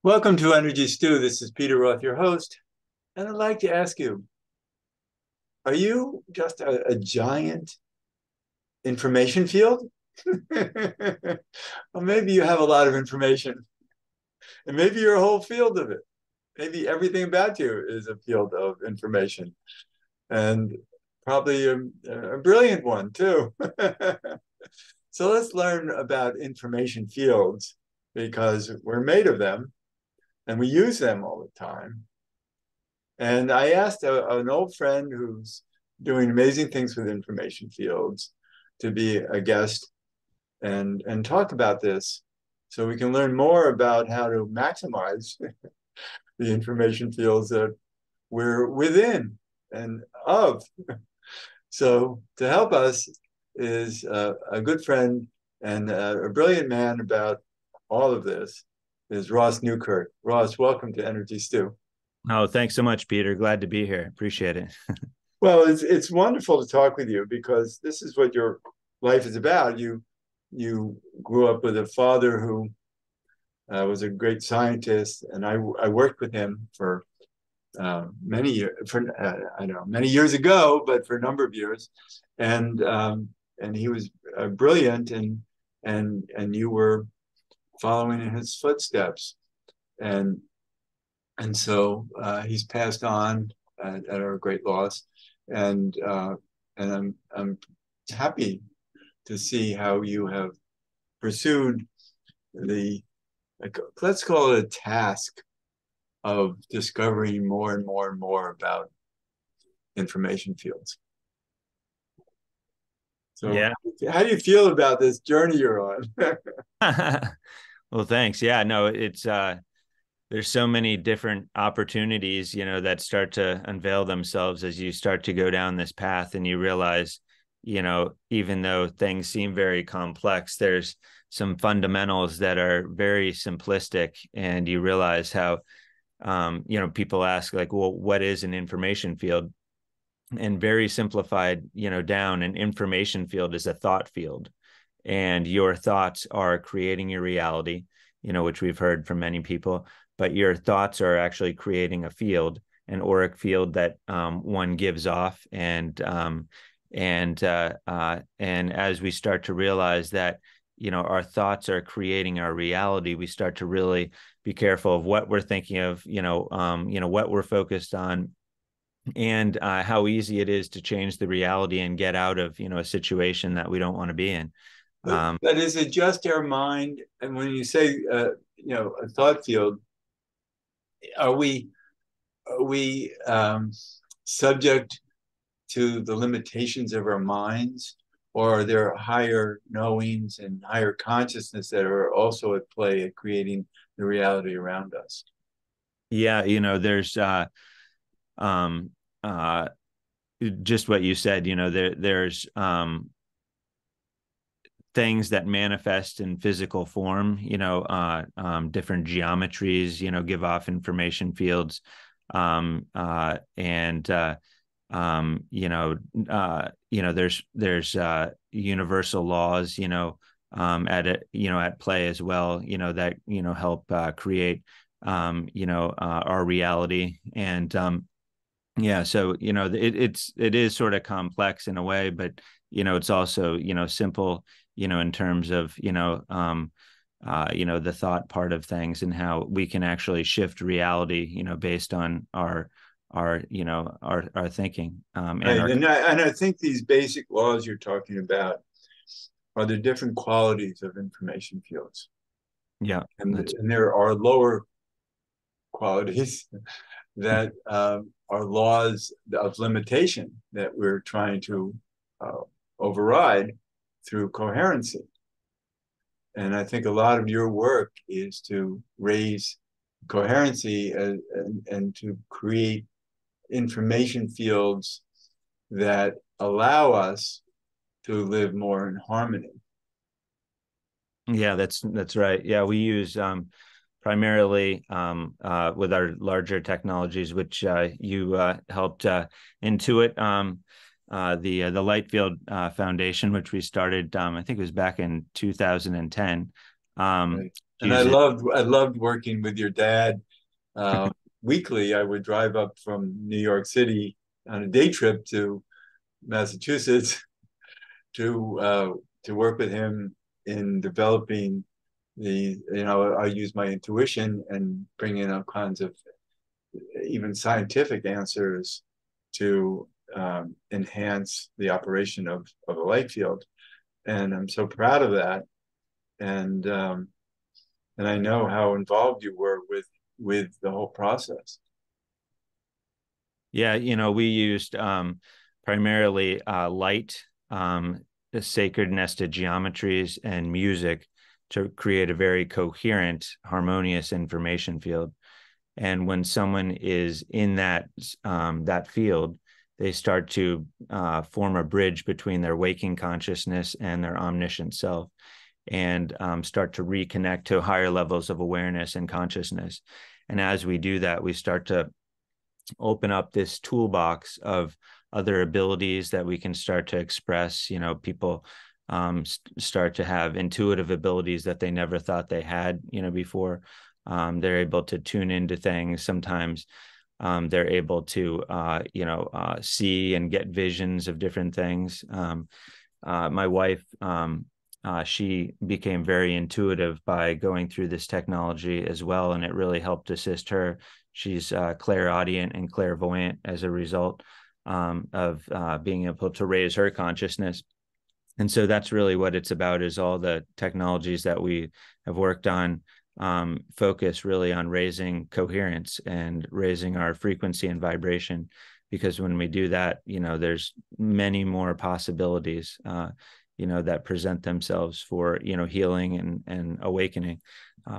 Welcome to Energy Stew. This is Peter Roth, your host, and I'd like to ask you, are you just a giant information field? Or maybe you have a lot of information, and maybe you're a whole field of it. Maybe everything about you is a field of information, and probably a brilliant one too. So let's learn about information fields because we're made of them and we use them all the time. And I asked an old friend who's doing amazing things with information fields to be a guest and talk about this so we can learn more about how to maximize the information fields that we're within and of. So to help us is a good friend and a brilliant man about all of this is Ross Newkirk. Ross, welcome to Energy Stew. Oh, thanks so much, Peter. Glad to be here. Appreciate it. Well, it's wonderful to talk with you because this is what your life is about. You grew up with a father who was a great scientist, and I worked with him for many years. For I don't know, many years ago, but for a number of years, and he was brilliant, and you were following in his footsteps, and and so he's passed on at our great loss, and I'm happy to see how you have pursued the like, let's call it a task of discovering more and more and more about information fields. So Yeah. how do you feel about this journey you're on? Well, thanks. Yeah, no, it's there's so many different opportunities, that start to unveil themselves as you start to go down this path and you realize, even though things seem very complex, there's some fundamentals that are very simplistic, and you realize how people ask like, well, what is an information field? And very simplified, down, an information field is a thought field, and your thoughts are creating your reality, which we've heard from many people, but your thoughts are actually creating a field, an auric field that one gives off. And as we start to realize that, our thoughts are creating our reality, we start to really be careful of what we're thinking of, what we're focused on, and how easy it is to change the reality and get out of a situation that we don't want to be in. But is it just our mind? And when you say a thought field, are we subject to the limitations of our minds, or are there higher knowings and higher consciousness that are also at play at creating the reality around us? Yeah, there's um uh just what you said, there's things that manifest in physical form, different geometries, give off information fields. And there's universal laws, at play as well, that, help create, our reality. And yeah, so, it is sort of complex in a way, but, it's also, simple, in terms of, the thought part of things and how we can actually shift reality, based on our thinking, and Right. our. And I think these basic laws you're talking about are the different qualities of information fields. Yeah, And there are lower qualities that are laws of limitation that we're trying to uh, override through coherency. And I think a lot of your work is to raise coherency and to create information fields that allow us to live more in harmony. Yeah, that's right. Yeah, we use primarily with our larger technologies, which you helped intuit, the Light Field Foundation, which we started, I think it was back in 2010. Um, Right. And use it. I loved working with your dad. Uh, Weekly, I would drive up from New York City on a day trip to Massachusetts to work with him in developing I use my intuition and bring in all kinds of even scientific answers to enhance the operation of a light field. And I'm so proud of that. And and I know how involved you were with the whole process. Yeah, we used primarily light, the sacred nested geometries, and music to create a very coherent, harmonious information field. And when someone is in that field, they start to form a bridge between their waking consciousness and their omniscient self, and start to reconnect to higher levels of awareness and consciousness. And as we do that, we start to open up this toolbox of other abilities that we can start to express. People start to have intuitive abilities that they never thought they had, before. They're able to tune into things. Sometimes they're able to, see and get visions of different things. My wife, she became very intuitive by going through this technology as well, and it really helped assist her. She's clairaudient and clairvoyant as a result of being able to raise her consciousness. And so that's really what it's about, is all the technologies that we have worked on focus really on raising coherence and raising our frequency and vibration. Because when we do that, there's many more possibilities, that present themselves for, healing and awakening,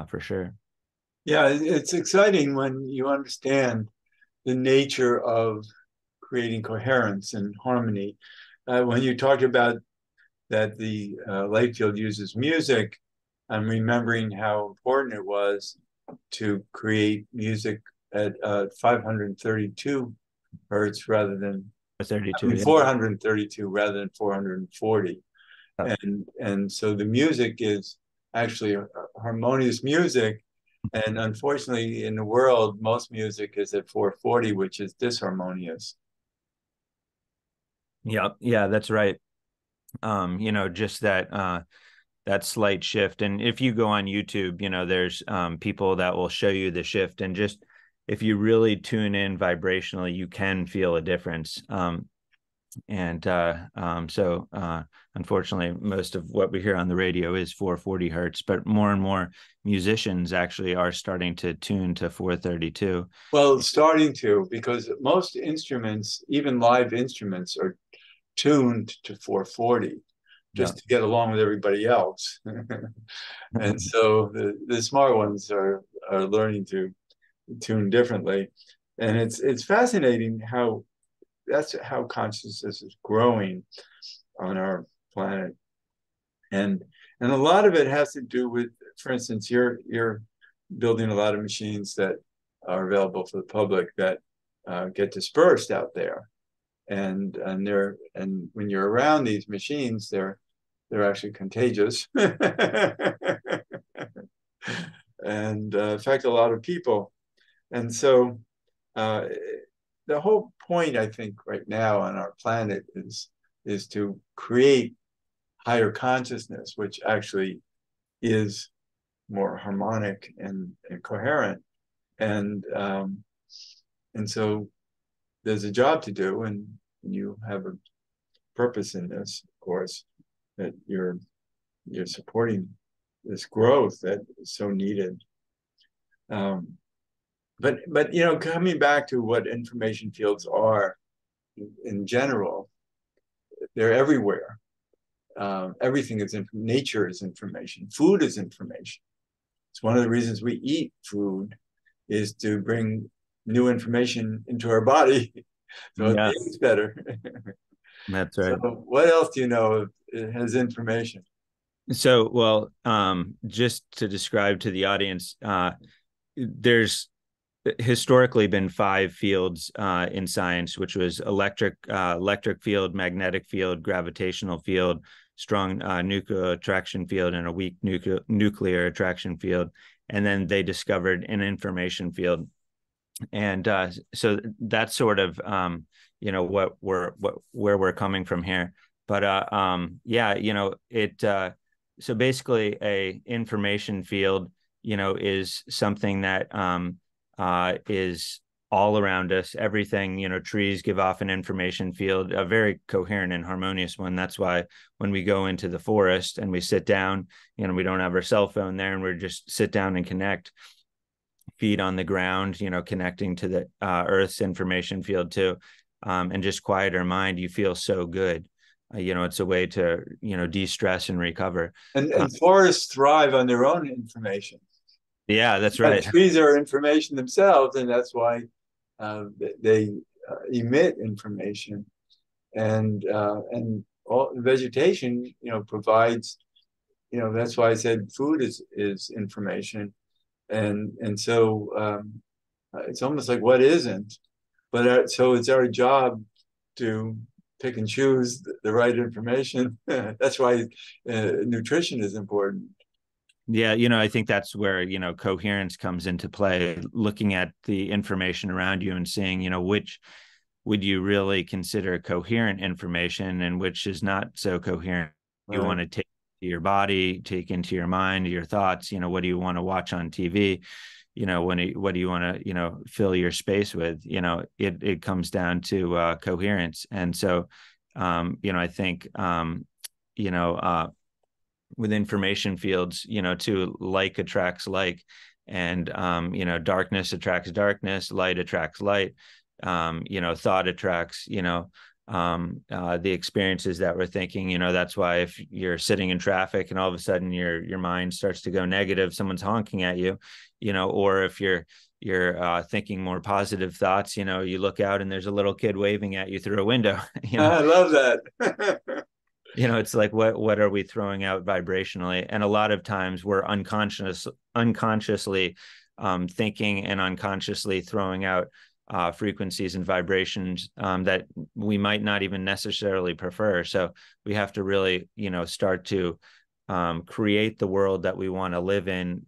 for sure. Yeah, it's exciting when you understand the nature of creating coherence and harmony. When you talked about that the light field uses music, I'm remembering how important it was to create music at 532 hertz rather than, I 32, mean, yeah. 432 rather than 440. And so the music is actually a harmonious music. And unfortunately, in the world, most music is at 440, which is disharmonious. Yeah, yeah, that's right. Just that slight shift. And if you go on YouTube, there's people that will show you the shift. And just if you really tune in vibrationally, you can feel a difference. So unfortunately, most of what we hear on the radio is 440 hertz, but more and more musicians actually are starting to tune to 432. Well, starting to, because most instruments, even live instruments, are tuned to 440 Yeah. just to get along with everybody else. And so the smart ones are learning to tune differently. And it's fascinating how that's how consciousness is growing on our planet. And a lot of it has to do with, for instance, you're building a lot of machines that are available for the public that get dispersed out there. And when you're around these machines, they're actually contagious and affect a lot of people. And so uh, the whole point, I think, right now on our planet is to create higher consciousness, which actually is more harmonic and coherent. And and so there's a job to do, and you have a purpose in this, of course, that you're supporting this growth that is so needed. Um, but coming back to what information fields are in general, they're everywhere. Everything is nature is information. Food is information. It's one of the reasons we eat food is to bring new information into our body so it Yeah, tastes better. that's So right. what else do you know it has information? So, well, just to describe to the audience, there's historically been five fields in science, which was electric field, magnetic field, gravitational field, strong nuclear attraction field and a weak nuclear attraction field. And then they discovered an information field. And so that's sort of, where we're coming from here. But yeah, so basically a information field, is something that is all around us. Everything, trees give off an information field, a very coherent and harmonious one. That's why when we go into the forest and we sit down, we don't have our cell phone there, and we're just sit down and connect, feet on the ground, connecting to the Earth's information field too, and just quiet our mind. You feel so good. It's a way to, de-stress and recover. And forests thrive on their own information. Yeah, that's right. Trees are information themselves, and that's why they emit information, and all vegetation, provides. That's why I said food is information, and so it's almost like what isn't, but so it's our job to pick and choose the right information. That's why nutrition is important. Yeah, I think that's where, coherence comes into play, looking at the information around you and seeing, which would you really consider coherent information and which is not so coherent. Right. You want to take to your body, take into your mind, your thoughts, what do you want to watch on TV? What do you want to, fill your space with? It comes down to coherence. And so, I think, with information fields, to like attracts like, and darkness attracts darkness, light attracts light, thought attracts, the experiences that we're thinking. That's why if you're sitting in traffic and all of a sudden your mind starts to go negative, someone's honking at you, or if you're thinking more positive thoughts, you look out and there's a little kid waving at you through a window. I love that. It's like, what are we throwing out vibrationally? And a lot of times we're unconsciously thinking and unconsciously throwing out frequencies and vibrations that we might not even necessarily prefer. So we have to really, start to create the world that we want to live in,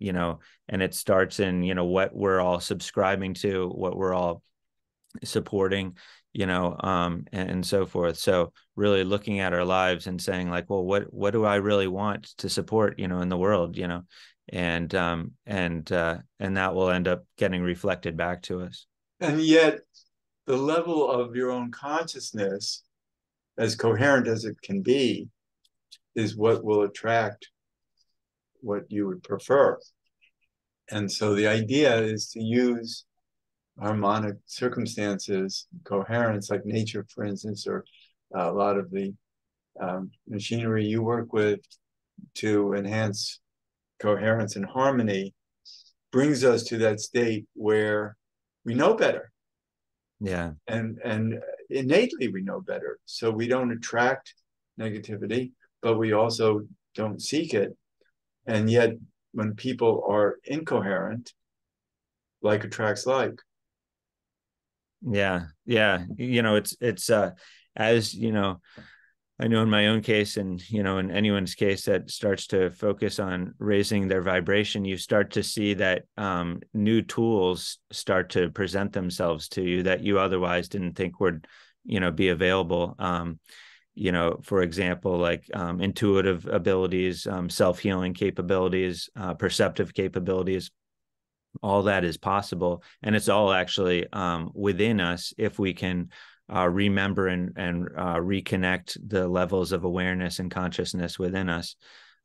and it starts in, what we're all subscribing to, what we're all supporting, and so forth. So really looking at our lives and saying like, well, what do I really want to support, in the world, and that will end up getting reflected back to us. And yet the level of your own consciousness, as coherent as it can be, is what will attract what you would prefer. And so the idea is to use harmonic circumstances, coherence, like nature, for instance, or a lot of the machinery you work with, to enhance coherence and harmony, brings us to that state where we know better. Yeah. And innately we know better. So we don't attract negativity, but we also don't seek it. And yet when people are incoherent, like attracts like. Yeah. It's as I know in my own case, and in anyone's case that starts to focus on raising their vibration, you start to see that new tools start to present themselves to you that you otherwise didn't think would be available. For example, like intuitive abilities, self-healing capabilities, perceptive capabilities. All that is possible, and it's all actually within us if we can remember and reconnect the levels of awareness and consciousness within us.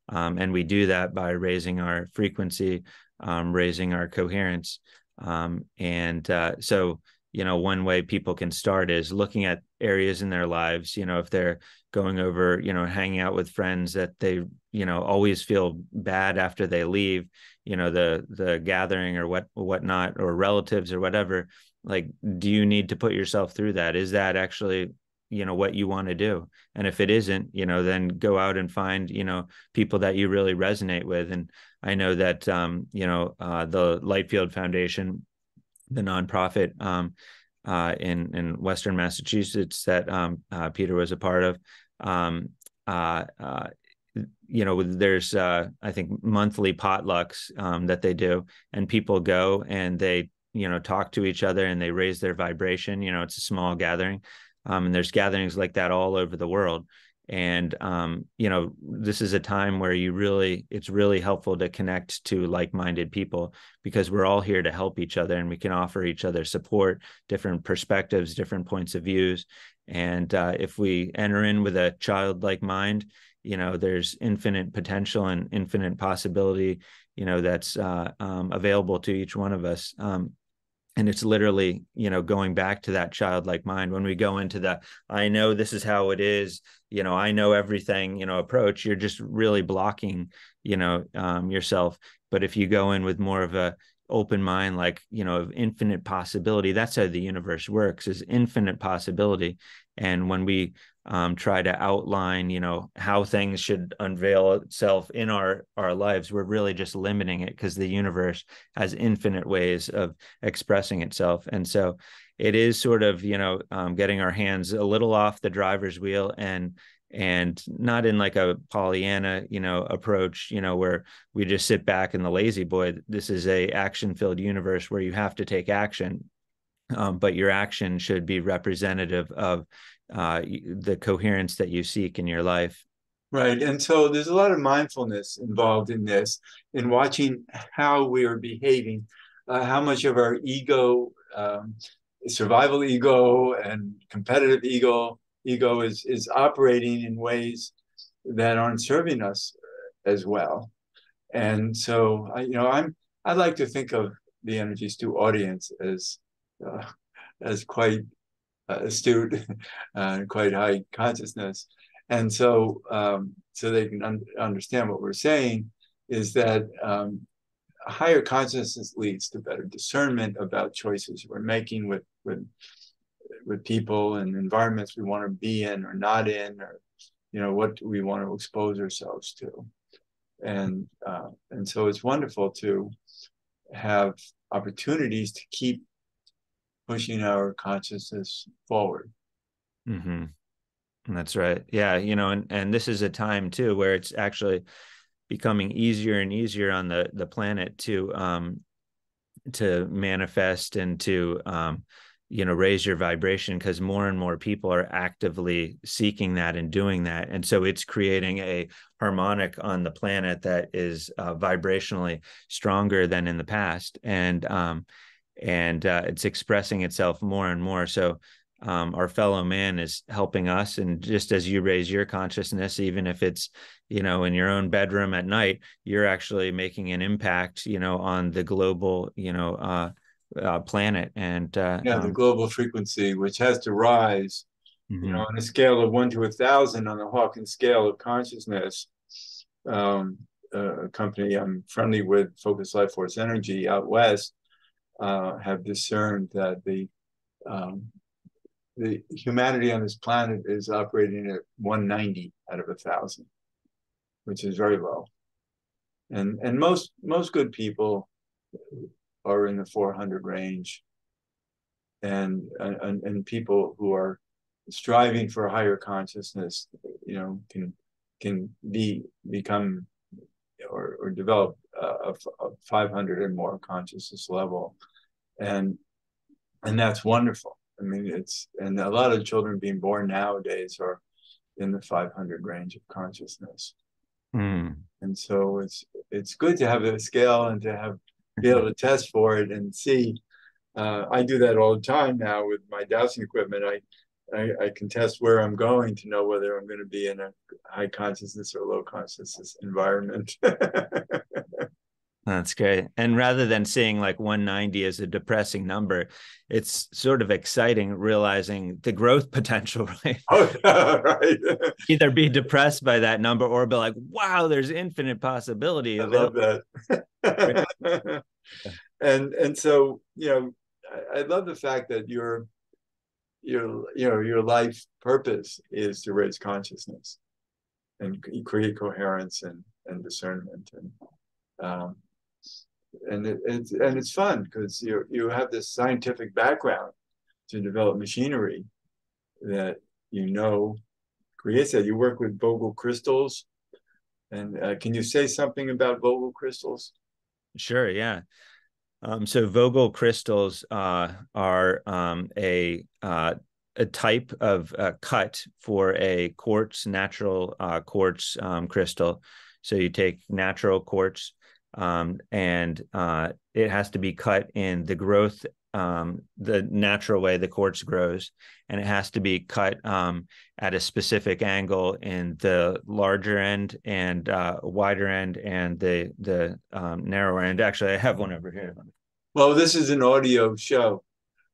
And we do that by raising our frequency, raising our coherence. So, one way people can start is looking at areas in their lives, if they're going over, hanging out with friends that they, always feel bad after they leave, the gathering or whatnot, or relatives or whatever. Like, do you need to put yourself through that? Is that actually, what you want to do? And if it isn't, then go out and find, people that you really resonate with. And I know that, the Lightfield Foundation, the nonprofit in Western Massachusetts that Peter was a part of, there's I think monthly potlucks that they do, and people go and they talk to each other and they raise their vibration. It's a small gathering, and there's gatherings like that all over the world. And this is a time where it's really helpful to connect to like-minded people, because we're all here to help each other, and we can offer each other support, different perspectives, different points of views. And if we enter in with a childlike mind, there's infinite potential and infinite possibility, that's available to each one of us. And it's literally, going back to that childlike mind. When we go into the, I know this is how it is, I know everything, approach, you're just really blocking, yourself. But if you go in with more of a open mind, like, of infinite possibility, that's how the universe works, is infinite possibility. And when we try to outline, how things should unveil itself in our lives, we're really just limiting it, because the universe has infinite ways of expressing itself. And so it is sort of, getting our hands a little off the driver's wheel, and not in like a Pollyanna, approach, where we just sit back in the lazy boy. This is a action-filled universe where you have to take action. But your action should be representative of the coherence that you seek in your life. Right. And so there's a lot of mindfulness involved in this, in watching how we are behaving, how much of our ego, survival ego and competitive ego is operating in ways that aren't serving us as well. And so, I'd like to think of the Energy Stew audience as quite astute and quite high consciousness. And so, so they can understand what we're saying is that higher consciousness leads to better discernment about choices we're making with people and environments we want to be in or not in, or what we want to expose ourselves to. And so it's wonderful to have opportunities to keep pushing our consciousness forward. Mm-hmm. That's right. Yeah. And this is a time too where it's actually becoming easier and easier on the planet to manifest and to raise your vibration, because more and more people are actively seeking that and doing that. And so it's creating a harmonic on the planet that is vibrationally stronger than in the past. And it's expressing itself more and more. So our fellow man is helping us. And just as you raise your consciousness, even if it's, in your own bedroom at night, you're actually making an impact, on the global, planet. And the global frequency, which has to rise, on a scale of 1 to 1,000 on the Hawkins scale of consciousness. A company I'm friendly with, Focus Life Force Energy out west, have discerned that the humanity on this planet is operating at 190 out of 1,000, which is very low. And most good people are in the 400 range, and people who are striving for a higher consciousness, can become or develop a 500 and more consciousness level, and that's wonderful. I mean, and a lot of children being born nowadays are in the 500 range of consciousness. And so it's good to have a scale and to be able to test for it and see. I do that all the time now with my dowsing equipment. I can test where I'm going to know whether I'm going to be in a high consciousness or low consciousness environment. That's great. And rather than seeing like 190 as a depressing number, it's sort of exciting realizing the growth potential, right? Oh, right. Either be depressed by that number or be like, wow, there's infinite possibility. I love that. And so, I love the fact that your life purpose is to raise consciousness and create coherence and discernment. And it's fun because you have this scientific background to develop machinery that creates that. You work with Vogel crystals, and can you say something about Vogel crystals? Sure, yeah. So Vogel crystals are a type of cut for a quartz, natural quartz crystal. So you take natural quartz, and it has to be cut in the growth, the natural way the quartz grows, and it has to be cut at a specific angle in the larger end and wider end and the narrower end. Actually, I have one over here. Well, this is an audio show, Oh,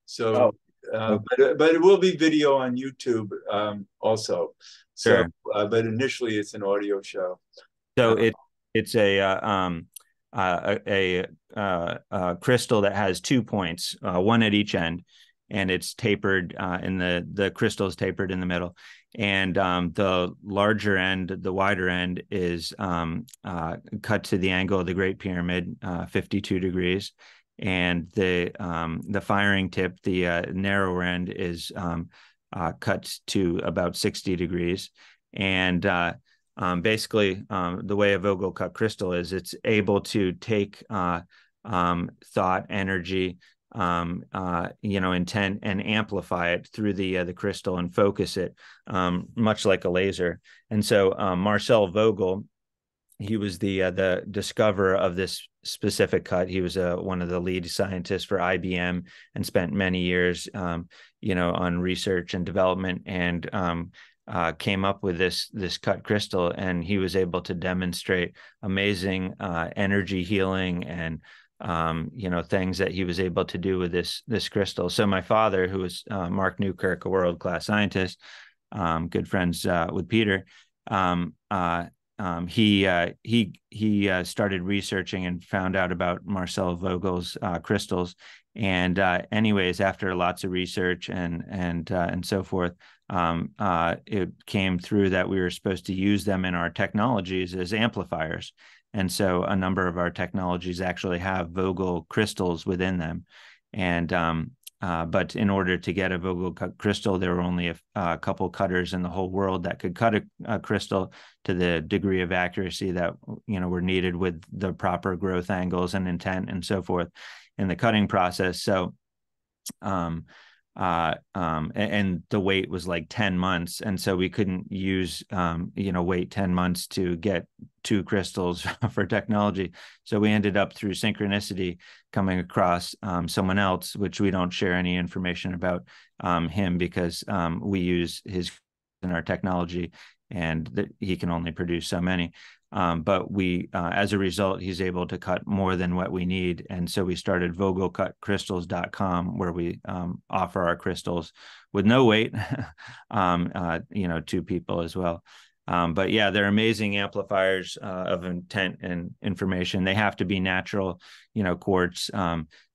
so okay. but it will be video on YouTube also. So, Sure. but initially it's an audio show. So Uh, it's a crystal that has 2 points, one at each end, and it's tapered in the crystal is tapered in the middle, and the larger end, the wider end, is cut to the angle of the Great Pyramid, 52 degrees, and the firing tip, the narrower end, is cut to about 60 degrees, and basically, the way a Vogel cut crystal is, it's able to take thought, energy, intent, and amplify it through the crystal and focus it, much like a laser. And so Marcel Vogel, he was the discoverer of this specific cut. He was one of the lead scientists for IBM and spent many years, on research and development, and came up with this cut crystal, and he was able to demonstrate amazing energy healing and things that he was able to do with this crystal. So my father, who was Mark Newkirk, a world-class scientist, good friends with Peter, he started researching and found out about Marcel Vogel's crystals. And anyways, after lots of research and so forth, it came through that we were supposed to use them in our technologies as amplifiers. And so a number of our technologies actually have Vogel crystals within them. And but in order to get a Vogel cut crystal, there were only a couple cutters in the whole world that could cut a crystal to the degree of accuracy that were needed with the proper growth angles and intent and so forth in the cutting process. So and the wait was like 10 months. And so we couldn't use, wait 10 months to get 2 crystals for technology. So we ended up, through synchronicity, coming across someone else, which we don't share any information about him, because we use his in our technology, and he can only produce so many. But we, as a result, he's able to cut more than what we need. And so we started vogelcutcrystals.com, where we offer our crystals with no weight, to people as well. But yeah, they're amazing amplifiers of intent and information. They have to be natural, quartz.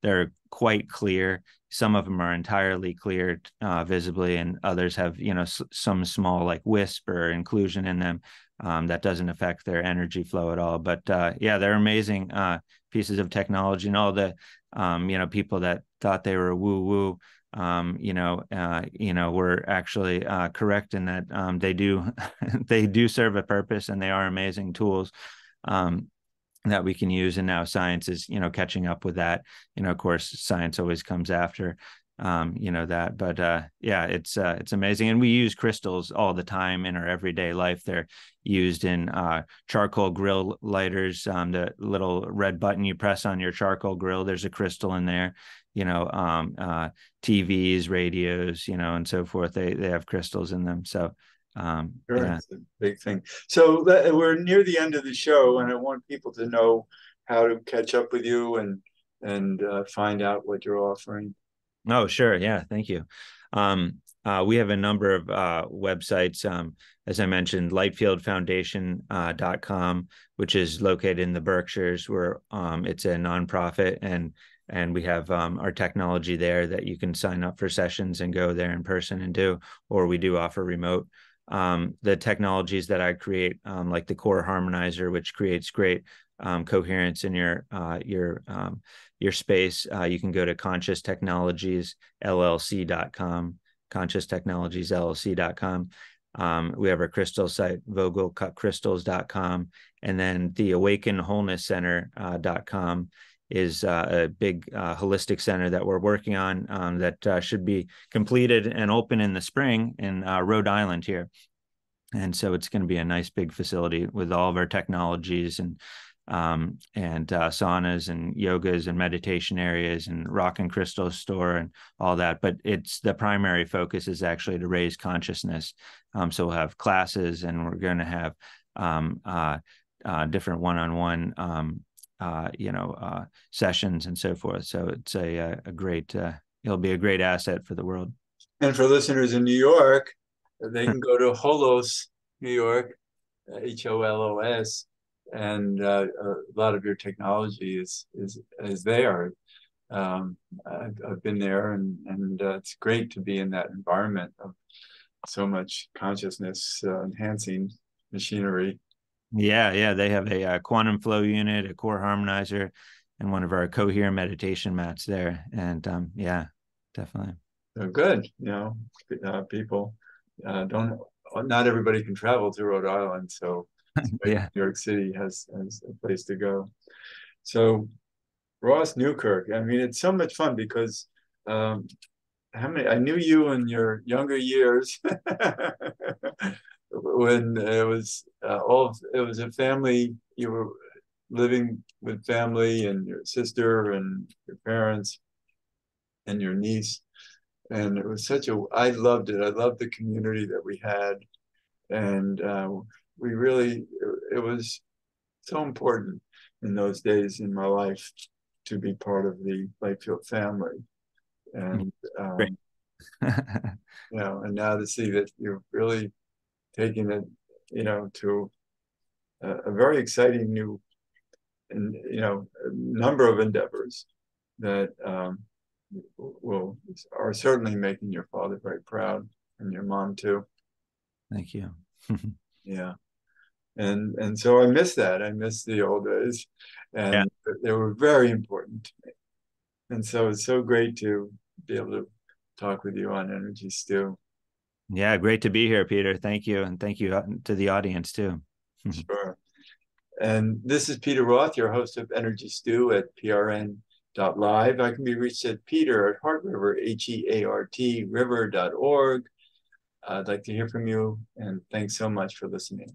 They're quite clear. Some of them are entirely clear visibly, and others have, some small like wisp or inclusion in them. That doesn't affect their energy flow at all. But yeah, they're amazing pieces of technology, and all the people that thought they were woo woo, were actually correct in that they do they do serve a purpose, and they are amazing tools that we can use. And now science is catching up with that. Of course, science always comes after that, but yeah, it's amazing. And we use crystals all the time in our everyday life. They're used in charcoal grill lighters. The little red button you press on your charcoal grill, there's a crystal in there. TVs, radios, and so forth, they have crystals in them. So sure, yeah. it's a big thing. So we're near the end of the show, and I want people to know how to catch up with you and find out what you're offering. Oh, sure. Yeah. Thank you. We have a number of websites. As I mentioned, lightfieldfoundation.com, which is located in the Berkshires, where it's a nonprofit, and we have our technology there that you can sign up for sessions and go there in person and do, or we do offer remote. The technologies that I create, like the core harmonizer, which creates great coherence in your space. You can go to conscious technologies LLC.com, conscious technologies LLC.com. We have our crystal site, vogelcutcrystals.com, and then the awakenwholenesscenter.com is a big holistic center that we're working on that should be completed and open in the spring in Rhode Island here. And so it's going to be a nice big facility with all of our technologies and saunas and yogas and meditation areas and rock and crystal store and all that. But it's the primary focus is actually to raise consciousness. So we'll have classes, and we're going to have different one-on-one sessions and so forth. So it's a great it'll be a great asset for the world. And for listeners in New York, they can go to Holos, New York, HOLOS, and a lot of your technology is there. I've been there, and it's great to be in that environment of so much consciousness enhancing machinery. Yeah, they have a quantum flow unit, a core harmonizer, and one of our coherent meditation mats there. And yeah, definitely. So good, people not everybody can travel to Rhode Island, so Yeah. New York City has a place to go. So Ross Newkirk, I mean, it's so much fun because I knew you in your younger years when it was it was a family. You were living with family and your sister and your parents and your niece, and it was I loved it. I loved the community that we had, and we really it was so important in those days in my life to be part of the Lightfield family. And Great. and now to see that you're really taking it, to a very exciting new, and number of endeavors that are certainly making your father very proud, and your mom too. Thank you. Yeah. And so I miss that. I miss the old days, and they were very important to me. And so it's so great to be able to talk with you on Energy Stew. Yeah, great to be here, Peter. Thank you. And thank you to the audience too. Sure. And this is Peter Roth, your host of Energy Stew at prn.live. I can be reached at Peter at Heart River, HEART river.org. I'd like to hear from you, and thanks so much for listening.